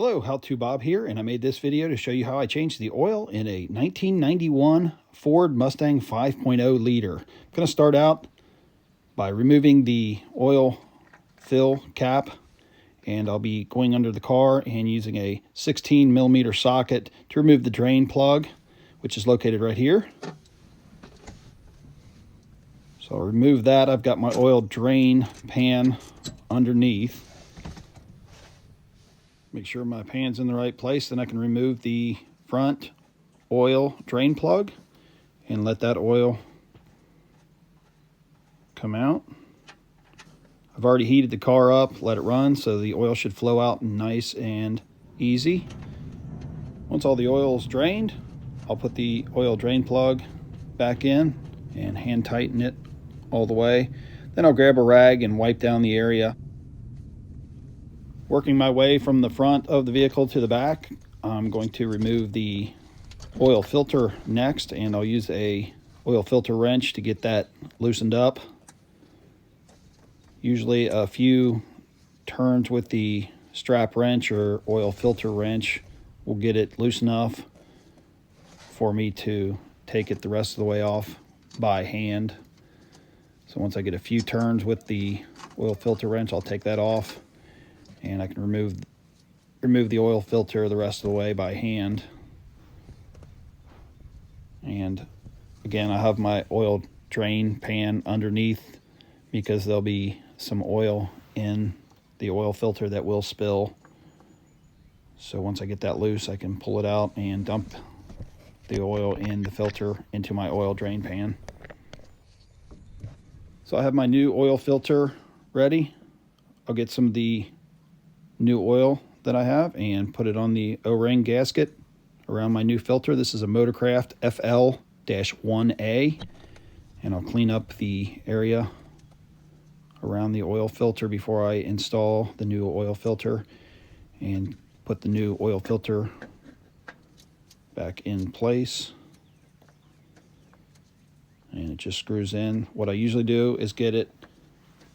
Hello, How To Bob here, and I made this video to show you how I changed the oil in a 1991 Ford Mustang 5.0 liter. I'm going to start out by removing the oil fill cap, and I'll be going under the car and using a 16 millimeter socket to remove the drain plug, which is located right here. So I'll remove that. I've got my oil drain pan underneath. Make sure my pan's in the right place, then I can remove the front oil drain plug and let that oil come out. I've already heated the car up, let it run, so the oil should flow out nice and easy. Once all the oil is drained, I'll put the oil drain plug back in and hand tighten it all the way. Then I'll grab a rag and wipe down the area. Working my way from the front of the vehicle to the back, I'm going to remove the oil filter next, and I'll use a oil filter wrench to get that loosened up. Usually a few turns with the strap wrench or oil filter wrench will get it loose enough for me to take it the rest of the way off by hand. So once I get a few turns with the oil filter wrench, I'll take that off, and I can remove the oil filter the rest of the way by hand. And again, I have my oil drain pan underneath because there'll be some oil in the oil filter that will spill. So once I get that loose, I can pull it out and dump the oil in the filter into my oil drain pan. So I have my new oil filter ready. I'll get some of the new oil that I have and put it on the O-ring gasket around my new filter. This is a Motorcraft FL-1A, and I'll clean up the area around the oil filter before I install the new oil filter and put the new oil filter back in place. And it just screws in. What I usually do is get it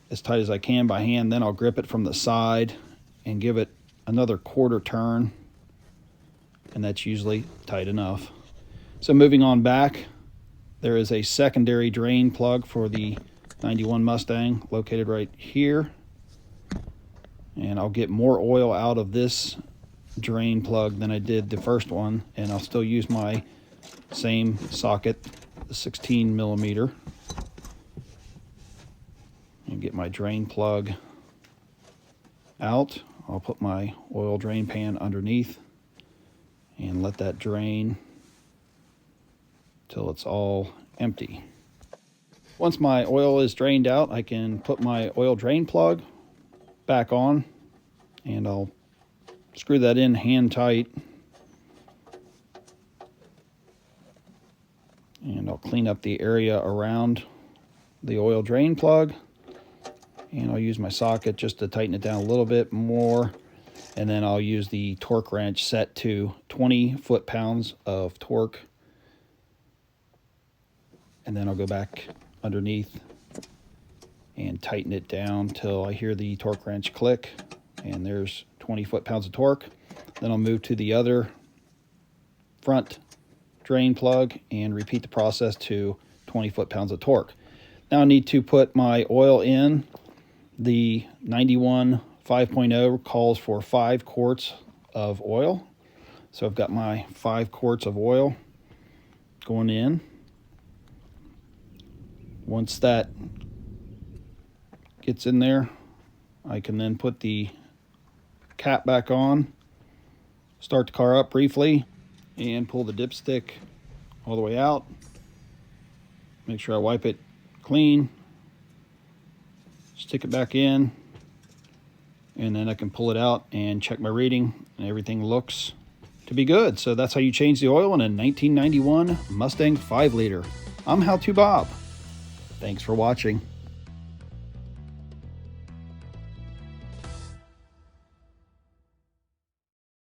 as tight as I can by hand, then I'll grip it from the side and give it another quarter turn, and that's usually tight enough. So moving on back, there is a secondary drain plug for the 91 Mustang located right here, and I'll get more oil out of this drain plug than I did the first one, and I'll still use my same socket, the 16 millimeter, and get my drain plug out. I'll put my oil drain pan underneath and let that drain till it's all empty. Once my oil is drained out, I can put my oil drain plug back on, and I'll screw that in hand tight. And I'll clean up the area around the oil drain plug. And I'll use my socket just to tighten it down a little bit more. And then I'll use the torque wrench set to 20 foot-pounds of torque. And then I'll go back underneath and tighten it down till I hear the torque wrench click. And there's 20 foot-pounds of torque. Then I'll move to the other front drain plug and repeat the process to 20 foot-pounds of torque. Now I need to put my oil in. The 91 5.0 calls for 5 quarts of oil. So I've got my 5 quarts of oil going in. Once that gets in there, I can then put the cap back on, start the car up briefly, and pull the dipstick all the way out. Make sure I wipe it clean. Stick it back in, and then I can pull it out and check my reading, and everything looks to be good. So that's how you change the oil in a 1991 Mustang 5 liter. I'm How To Bob. Thanks for watching.